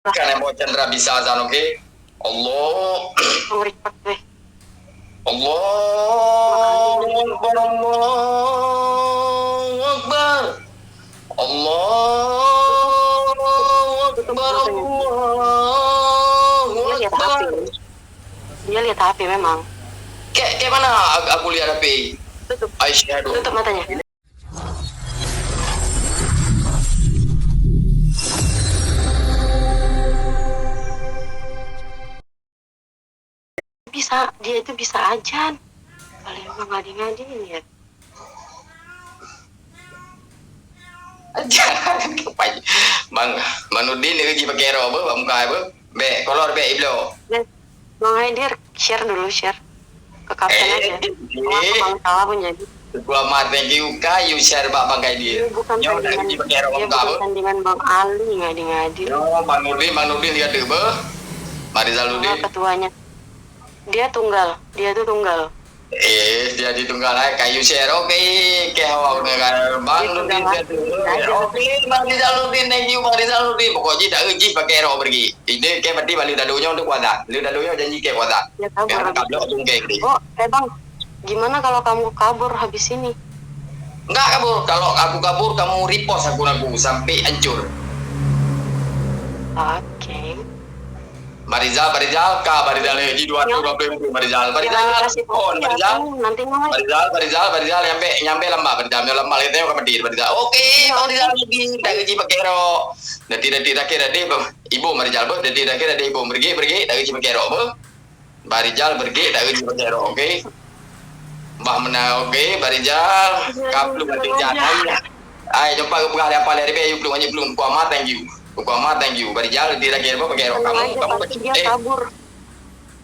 Kan yang mau Chandra bisa azan, oke? Allah. Allahu Akbar, Allahu Akbar. Allahu Akbar, Allahu Akbar. Dia lihat HP memang. Kayak mana aku lihat HP? Tutup. Aisyah, Tutup matanya. Dia itu bisa ajan. Paling emang ngadi-ngadiin ya. Ajan Bang Nudin lagi pakai robe, bang kai be kolor be iblo. Bang Haidir share ke kapten aja. Aku bang salah pun jadi. Gua mar thank you kayu share bang Haidir. Bukan tandingan Bang Ali ngadi-ngadi. Bang Nudin lihat deh be. Marizal Nudin. Ketuanya. Dia tuh tunggal. Dia ditunggal aja kayu share oke kehawak dengan Bang Nudin oke Bang Rizaludin thank you Bang Rizaludin pokoknya tak uji pakai roh pergi ini kayak berarti balik dalunya untuk kuasa lu dalunya janji kayak kuasa yang kabel tung kayak gini Bang gimana kalau kamu kabur habis ini? Enggak kabur, kalau aku kabur kamu repost aku sampai hancur. Oke. Marizal lagi 20 Marizal nyampe lembah lembah itu yang kemedir Marizal oke Marizal lagi tak uji pakai ro detik ibu Marizal detik ibu pergi tak uji pakai ro Marizal pergi tak uji pakai ro oke Mbah Mena oke Marizal kaplu berarti jangan ayo jumpa ke pengalia apa dari belum kuamat thank you thank you. Berjalan tidak kira pakai rok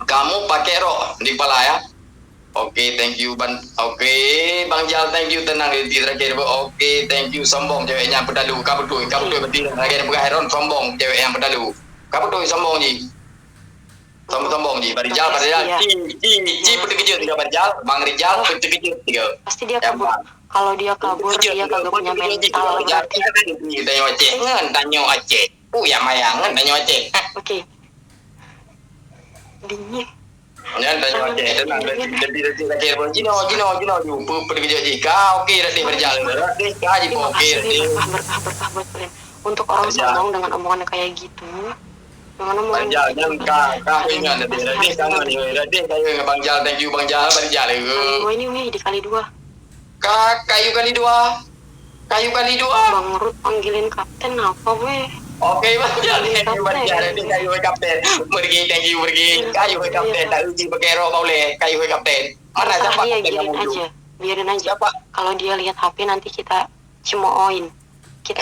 kamu pakai rok di kepala ya. Oke, thank you Bang. Oke, Bang Jal thank you tenang tidak kira. Oke, thank you sombong ceweknya pedalu. Kamu tuh berdiri lagi buka heron sombong cewek yang pedalu. Kamu tuh sombong ji. Sombong ji. Berjal. Ci petikijut tiga berjal. Bang Rijal petikijut tiga. Pasti dia kabur. Kalau dia kabur dia kagak punya mental berarti. Tanya Aceh. Ya mayangan tanya Aceh. Oke. Dingin. Jangan tanya Aceh. Tenang. Jadi Jino. Pergi jika oke nanti berjalan. Kaji oke. Berkah buat kalian. Untuk orang sombong dengan omongan kayak gitu. Jangan ingat nanti kayu Bang Jal thank you Bang Jal berjalan. Ini dikali 2. Kayu kali dua. Bang Rut panggilin kapten apa weh? Oke Bang Jal berjalan kayu kapten. Pergi thank you pergi. Kayu kapten tak uji pakai rok boleh. Kayu kapten. Mana siapa dia biarin aja. Kalau dia lihat HP nanti kita cemooin. Kita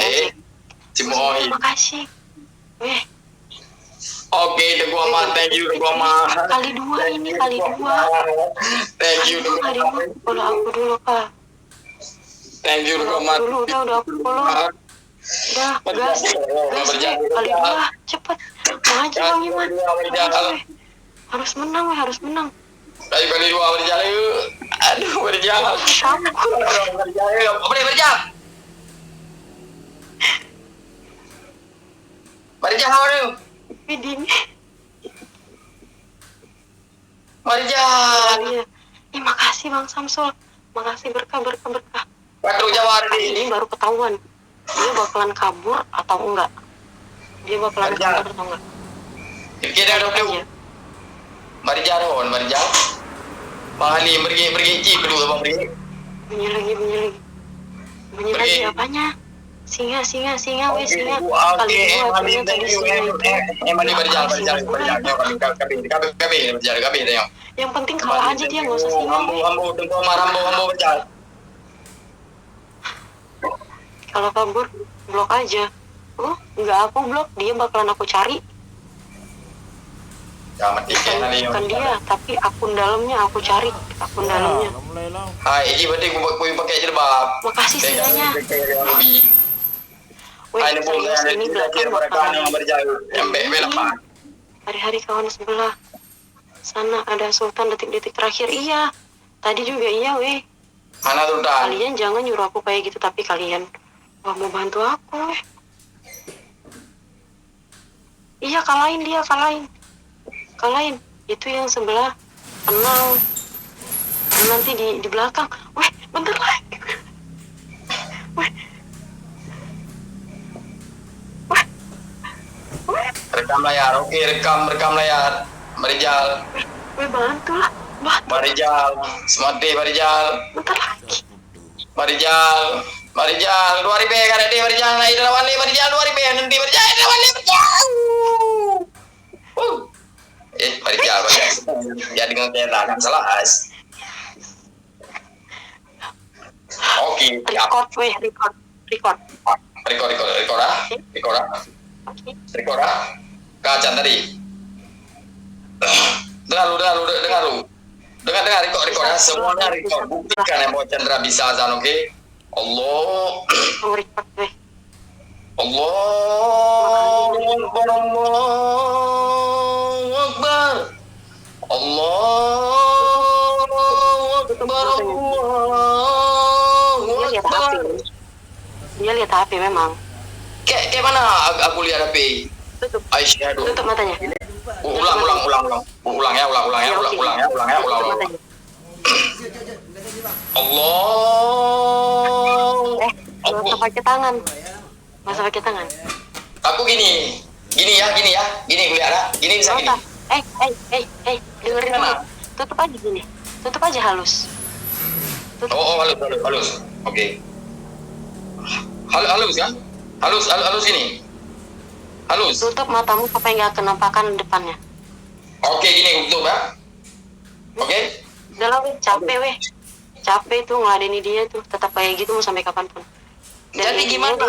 cemooin. Makasih. Weh. Oke, gua mah thank you gua mah. Kali 2 ini kali 2. Thank you Udah aku dulu Kak. Thank you gua mah. Udah aku dulu. Udah gas kali 2 cepet. Maju Bang Iman. Harus menang. Kali 2 berjalan yuk. Aduh berjalan. Boleh berjalan. Berjalan. Dini. Berjalan. Makasih Bang Samsul. Makasih berkah. Batu Jawar ini baru ketahuan. Dia bakalan kabur atau enggak? Kira dulu. Berjalan. Bang Ali pergi kedua Bang pergi. Bunyi lagi apanya? Singa. Kali 2 tadi singa itu. Emang berjalan. Kabe. Yang penting kalah aja dia nggak usah singa. Rambo berjalan. Kalau kabur blok aja. Nggak aku blok, dia bakalan aku cari. Bukan dia, tapi akun dalamnya aku cari. Akun dalamnya. Ini berarti gue pakai jilbab. Makasih singanya. Serius ini belakang bakalan hari-hari kawan sebelah sana ada Sultan detik-detik terakhir. Iya tadi juga iya weh. Mana Sultan? Kalian jangan nyuruh aku kayak gitu tapi kalian mau bantu aku weh. Iya, kalahin. Itu yang sebelah kenal. Nanti di belakang. Weh, bentar lagi. Weh. Rekam layar, oke, rekam layar. Marijal, Weh, bantulah. Marijal, semati Marijal, Bentar lagi. Marijal, 2000 kan ada Marijal, nah itu lawan Marijal 2000 nanti Marijal lawan Marijal. Marijal, jadi ngekera kan salah as. Oke, siap. Record, weh, record. Record ah. Kacan tadi. Dengar lu. Dengar record ah. Semuanya record. Buktikan yang mau Chandra bisa azan, oke? Allah. Record, weh. Allahu Akbar, Allahu Akbar. Allahu Akbar, Allahu Akbar. Dia lihat HP memang. Kayak mana aku lihat HP? Tutup matanya. Ulang ya. Allah. Nggak usah pakai tangan. Aku gini ya. Gini kuliah lah. Gini bisa gini. Dengerin dulu. Tutup aja gini. Tutup aja halus. Oh, halus. Oke. Halus kan? Halus ini. Halus. Tutup matamu sampai nggak kenampakan depannya. Oke, gini tutup ya. Oke. Udah lah, weh, capek tuh ngeladeni dia tuh, tetap kayak gitu mau sampai kapanpun. Jadi gimana?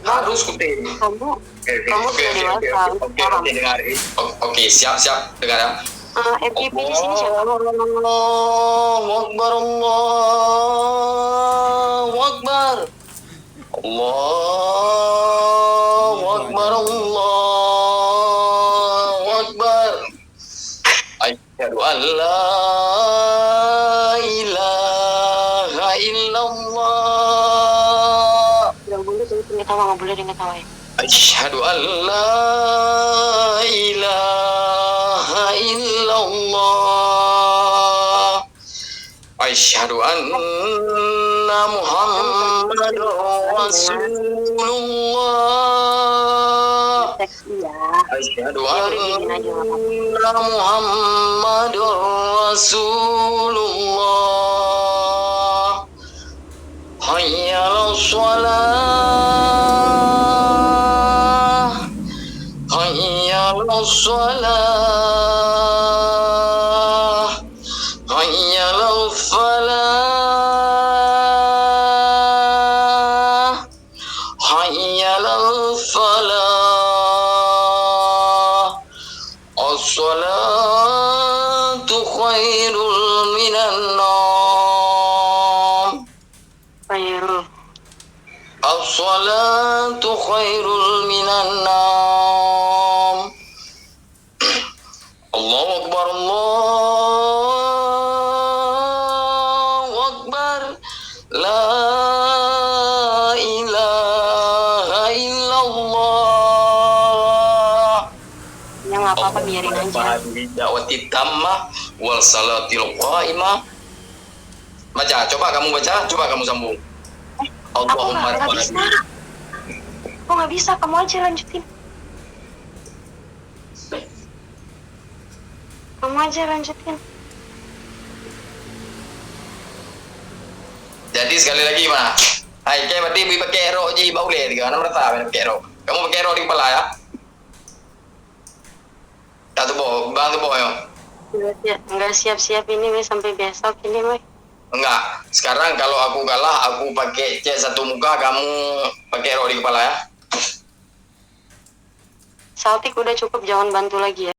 Harus kutin. Kamu sudah dewasa, paham. Oke, siap dengar ya. FGP di sini siapa? Allahu Akbar, Allahu Akbar. Allahu Akbar, Allahu Akbar. Asyhadu an la ilaha illallah. Nggak boleh dengar tawa ya. Asyhadu an la ilaha illallah. Asyhadu anna Muhammadar Rasulullah. Asyhadu anna Muhammadar Rasulullah. Hayya 'alas shalah. Hayya 'alas shalah. Hayya 'alal falah. Hayya 'alal falah. As-salatu khairul minan nawm. As-salatu khairul minan nawm. Allahu Akbar, Allahu Akbar. La ilaha illallah. Ya nggak apa-apa, biarin aja. Da'wati tammah wal salatil qa'imah. Coba kamu sambung. Allahumma Nggak bisa. Kok nggak bisa? Kamu aja lanjutin. Jadi sekali lagi gimana? Hai, kayak berarti pakai rok ji baule gimana merata pakai rok. Kamu pakai rok di kepala ya? Satu bang tuh ya. Nggak siap-siap ini weh sampai besok ini weh. Enggak. Sekarang kalau aku kalah, aku pakai cat satu muka, kamu pakai rok di kepala ya. Saltik udah cukup, jangan bantu lagi ya.